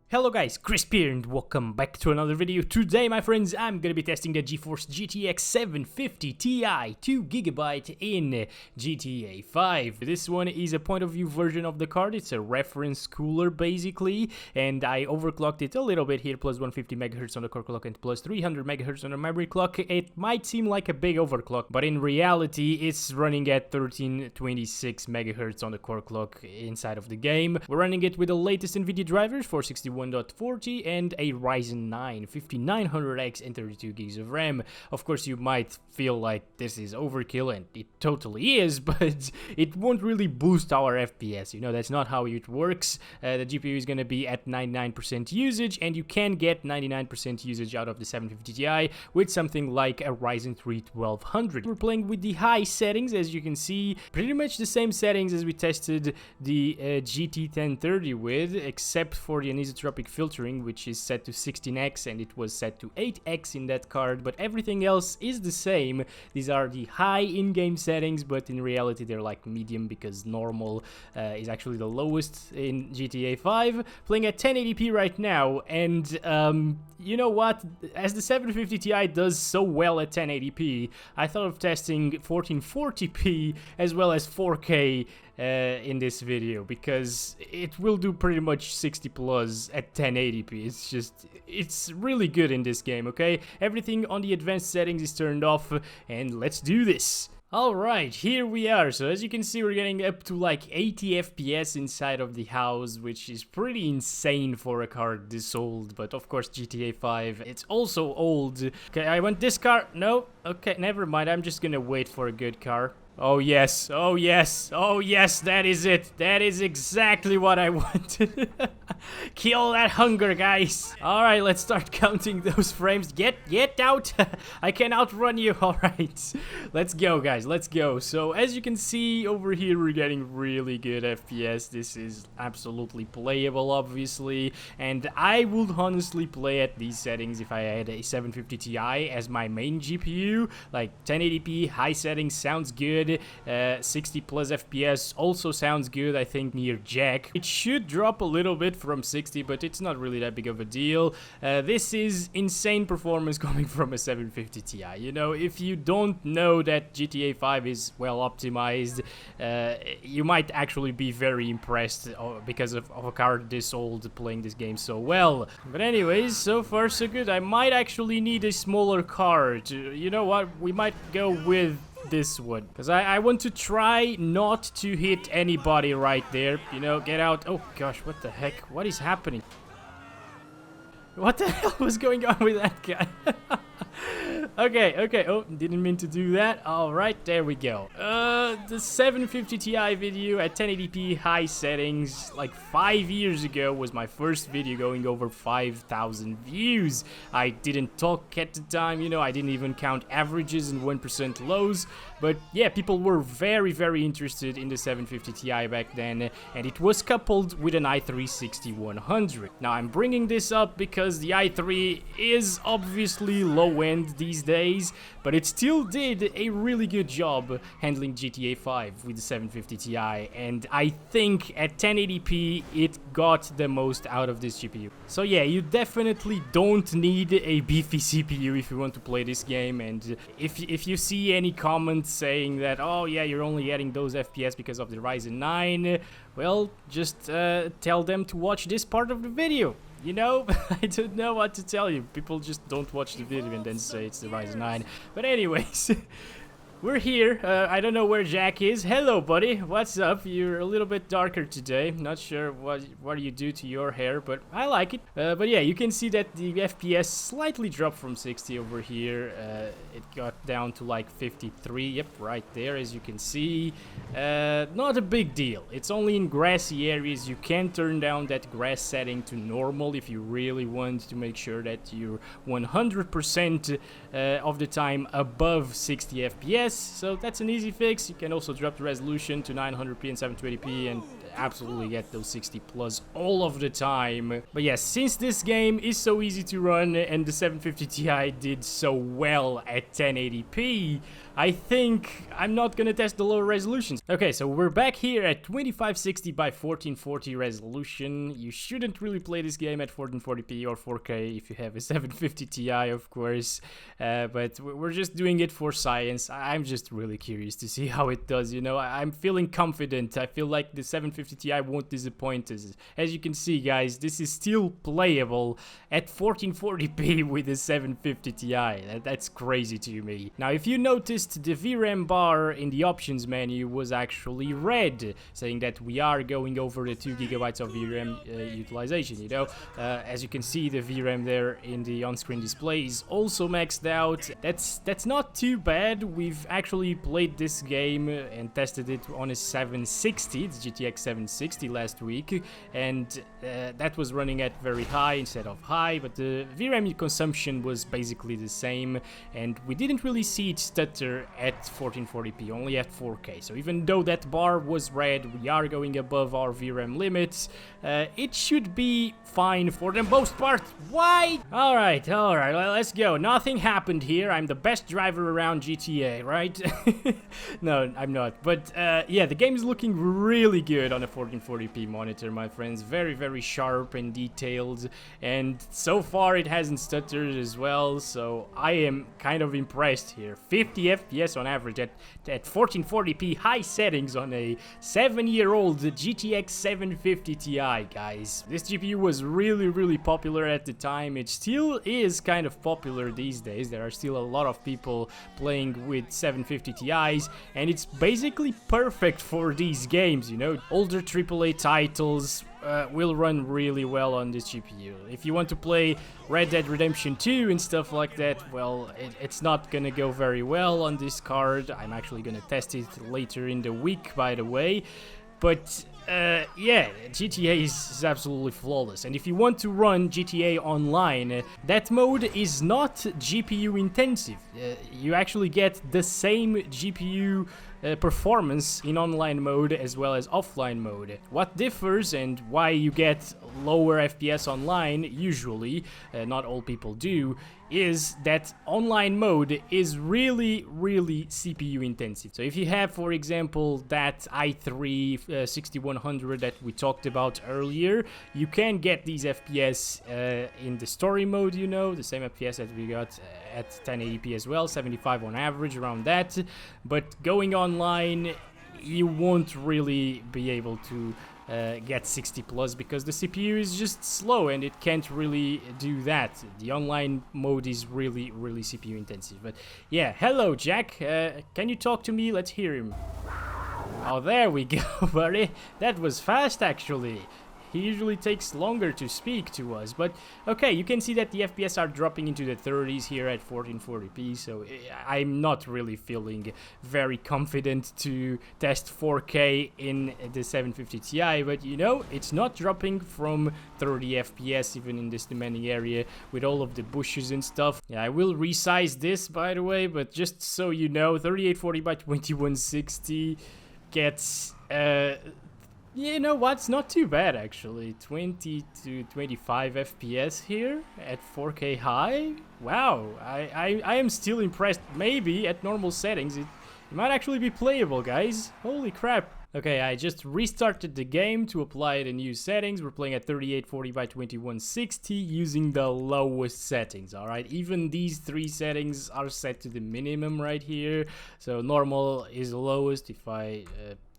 Hello guys, Chris here and welcome back to another video. Today, my friends, I'm gonna be testing the GeForce GTX 750 Ti 2GB in GTA 5. This one is a point of view version of the card. It's a reference cooler basically, and I overclocked it a little bit here, plus 150 MHz on the core clock and plus 300 MHz on the memory clock. It might seem like a big overclock, but in reality it's running at 1326 MHz on the core clock inside of the game. We're running it with the latest Nvidia drivers for 61.40 and a Ryzen 9 5900X and 32 gigs of RAM. Of course, you might feel like this is overkill, and it totally is, but it won't really boost our FPS. You know, that's not how it works. The GPU is going to be at 99% usage, and you can get 99% usage out of the 750 Ti with something like a Ryzen 3 1200. We're playing with the high settings, as you can see, pretty much the same settings as we tested the GT 1030 with, except for the anisotropic filtering, which is set to 16x, and it was set to 8x in that card, but everything else is the same. These are the high in-game settings, but in reality they're like medium, because normal is actually the lowest in GTA 5. Playing at 1080p right now, and you know what, as the 750 Ti does so well at 1080p, I thought of testing 1440p as well as 4K in this video, because it will do pretty much 60 plus at 1080p. It's really good in this game, okay? Everything on the advanced settings is turned off, and let's do this. Alright, here we are. So as you can see, we're getting up to like 80 FPS inside of the house, which is pretty insane for a card this old. But of course, GTA 5, it's also old. Okay, I want this car. No, okay, never mind. I'm just gonna wait for a good car. Oh yes, oh yes, oh yes, that is it. That is exactly what I wanted. Kill that hunger, guys. Alright, let's start counting those frames. Get out. I can outrun you. Alright, let's go, guys, let's go. So as you can see over here, we're getting really good FPS. This is absolutely playable, obviously, and I would honestly play at these settings if I had a 750 Ti as my main GPU. Like 1080p high settings sounds good. 60 plus FPS also sounds good, I think, near jack. It should drop a little bit from 60, but it's not really that big of a deal. This is insane performance coming from a 750 Ti. You know, if you don't know that GTA 5 is well optimized, you might actually be very impressed because of a card this old playing this game so well. But anyways, so far so good. I might actually need a smaller card. You know what? We might go with this one, because I want to try not to hit anybody right there. You know, get out. Oh gosh, what the heck? What is happening? What the hell was going on with that guy? Okay. Oh, didn't mean to do that. Alright, there we go. The 750 Ti video at 1080p high settings, like 5 years ago, was my first video going over 5,000 views. I didn't talk at the time, you know, I didn't even count averages and 1% lows. But yeah, people were very interested in the 750 Ti back then, and it was coupled with an i3-6100. Now, I'm bringing this up because the i3 is obviously low-end these days, but it still did a really good job handling GTA 5 with the 750 Ti, and I think at 1080p it got the most out of this GPU. So yeah, you definitely don't need a beefy CPU if you want to play this game, and if you see any comments saying that, oh yeah, you're only getting those FPS because of the Ryzen 9, well, just tell them to watch this part of the video. You know, I don't know what to tell you. People just don't watch the video and then say it's the Ryzen 9. But anyways, we're here. I don't know where Jack is. Hello, buddy. What's up? You're a little bit darker today. Not sure what you do to your hair, but I like it. But yeah, you can see that the FPS slightly dropped from 60 over here. It got down to like 53. Yep, right there, as you can see. Not a big deal. It's only in grassy areas. You can turn down that grass setting to normal if you really want to make sure that you're 100% of the time above 60 FPS. So that's an easy fix. You can also drop the resolution to 900p and 720p and absolutely get those 60 plus all of the time. But yeah, since this game is so easy to run and the 750 Ti did so well at 1080p, I think I'm not gonna test the lower resolutions. Okay, so we're back here at 2560 by 1440 resolution. You shouldn't really play this game at 1440p or 4K if you have a 750 Ti, of course. But we're just doing it for science. I'm just really curious to see how it does, you know. I'm feeling confident. I feel like the 750 Ti won't disappoint us. As you can see, guys, this is still playable at 1440p with a 750 Ti. That's crazy to me. Now, if you noticed, the VRAM bar in the options menu was actually red, saying that we are going over the 2 GB of VRAM utilization, you know. As you can see, the VRAM there in the on-screen display is also maxed out. That's not too bad. We've actually played this game and tested it on a 760, it's GTX 760 last week, and that was running at very high instead of high, but the VRAM consumption was basically the same, and we didn't really see it stutter at 1440p, only at 4K. So even though that bar was red, we are going above our VRAM limits. It should be fine for the most part. Why? Alright, well, let's go. Nothing happened here. I'm the best driver around GTA, right? No, I'm not. But yeah, the game is looking really good on a 1440p monitor, my friends. Very, very sharp and detailed. And so far it hasn't stuttered as well, so I am kind of impressed here. 50 FPS on average at 1440p high settings on a 7-year-old GTX 750 Ti, guys. This GPU was really popular at the time. It still is kind of popular these days. There are still a lot of people playing with 750 Ti's, and it's basically perfect for these games, you know. Older AAA titles will run really well on this GPU. If you want to play Red Dead Redemption 2 and stuff like that, well, it's not gonna go very well on this card. I'm actually gonna test it later in the week, by the way. But yeah, GTA is absolutely flawless. And if you want to run GTA Online, that mode is not GPU intensive. You actually get the same GPU performance in online mode as well as offline mode. What differs and why you get lower FPS online, usually, not all people do, is that online mode is really CPU intensive. So if you have, for example, that i3 6100 that we talked about earlier, you can get these FPS in the story mode, you know, the same FPS that we got at 1080p as well, 75 on average, around that. But going online, you won't really be able to get 60 plus because the CPU is just slow and it can't really do that. The online mode is really CPU intensive. But yeah, hello Jack, can you talk to me? Let's hear him. Oh, there we go, buddy. That was fast actually. He usually takes longer to speak to us, but okay, you can see that the FPS are dropping into the 30s here at 1440p, so I'm not really feeling very confident to test 4K in the 750 Ti, but you know, it's not dropping from 30 FPS even in this demanding area with all of the bushes and stuff. Yeah, I will resize this, by the way, but just so you know, 3840 by 2160 gets you know what, it's not too bad actually. 20 to 25 FPS here at 4K high. Wow, I am still impressed. Maybe at normal settings it might actually be playable, guys. Holy crap. Okay, I just restarted the game to apply the new settings. We're playing at 3840 by 2160 using the lowest settings, alright? Even these three settings are set to the minimum right here. So normal is the lowest. If I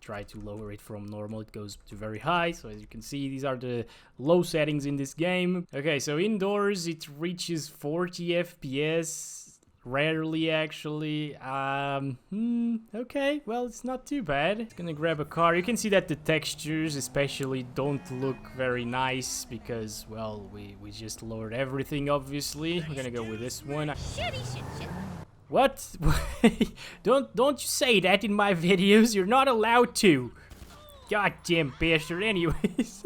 try to lower it from normal, it goes to very high. So as you can see, these are the low settings in this game. Okay, so indoors it reaches 40 FPS. Rarely actually. Okay, well, it's not too bad. It's gonna grab a car. You can see that the textures especially don't look very nice because, well, we just lowered everything, obviously. We're gonna go with this one. What? Don't you say that in my videos. You're not allowed to. Goddamn bastard. Anyways.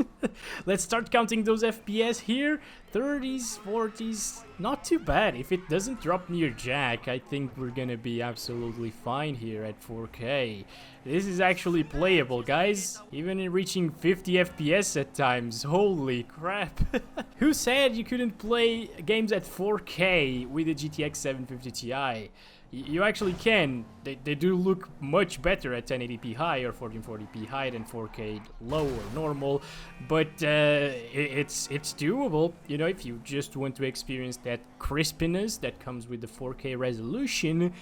Let's start counting those FPS here. 30s, 40s, not too bad. If it doesn't drop near jack, I think we're gonna be absolutely fine here at 4K. This is actually playable, guys. Even in reaching 50 FPS at times. Holy crap. Who said you couldn't play games at 4K with the GTX 750 Ti? You actually can. They do look much better at 1080p high or 1440p high than 4K low or normal, but it's doable. You know, if you just want to experience that crispiness that comes with the 4K resolution,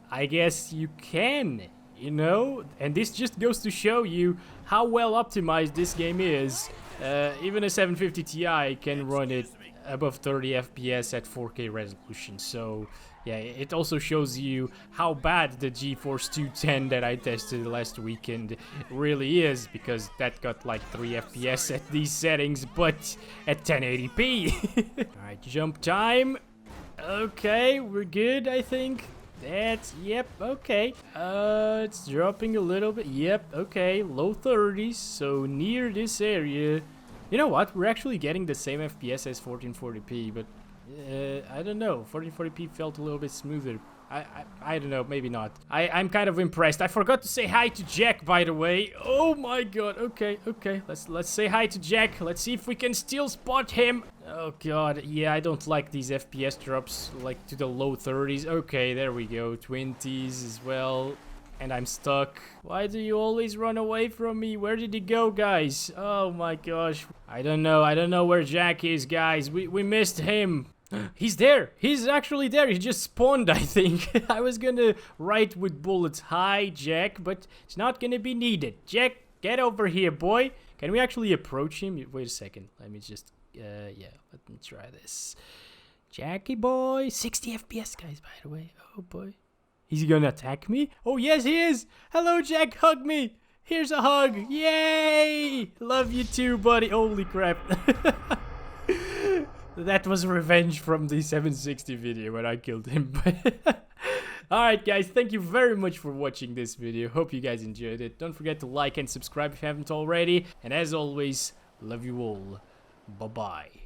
I guess you can, you know? And this just goes to show you how well optimized this game is. Even a 750 Ti can run it above 30 FPS at 4K resolution, so yeah, it also shows you how bad the GeForce 210 that I tested last weekend really is, because that got like 3 FPS at these settings, but at 1080p. Alright, jump time. Okay, we're good, I think. That's, yep, okay. It's dropping a little bit. Yep, okay, low 30s, so near this area. You know what? We're actually getting the same FPS as 1440p, but I don't know. 1440p felt a little bit smoother. I don't know, maybe not. I'm kind of impressed. I forgot to say hi to Jack, by the way. Oh my god. Okay. Let's say hi to Jack. Let's see if we can still spot him. Oh god. Yeah, I don't like these FPS drops like to the low 30s. Okay, there we go. 20s as well. And I'm stuck. Why do you always run away from me? Where did he go, guys? Oh my gosh. I don't know where Jack is, guys. We missed him. He's there. He's actually there. He just spawned, I think. I was gonna write with bullets, "Hi, Jack," but it's not gonna be needed. Jack, get over here, boy. Can we actually approach him? Wait a second. Let me just, yeah, let me try this. Jackie boy. 60 FPS, guys, by the way. Oh boy. He's gonna attack me? Oh, yes, he is! Hello, Jack, hug me! Here's a hug! Yay! Love you too, buddy. Holy crap. That was revenge from the 760 video when I killed him. Alright, guys, thank you very much for watching this video. Hope you guys enjoyed it. Don't forget to like and subscribe if you haven't already. And as always, love you all. Bye-bye.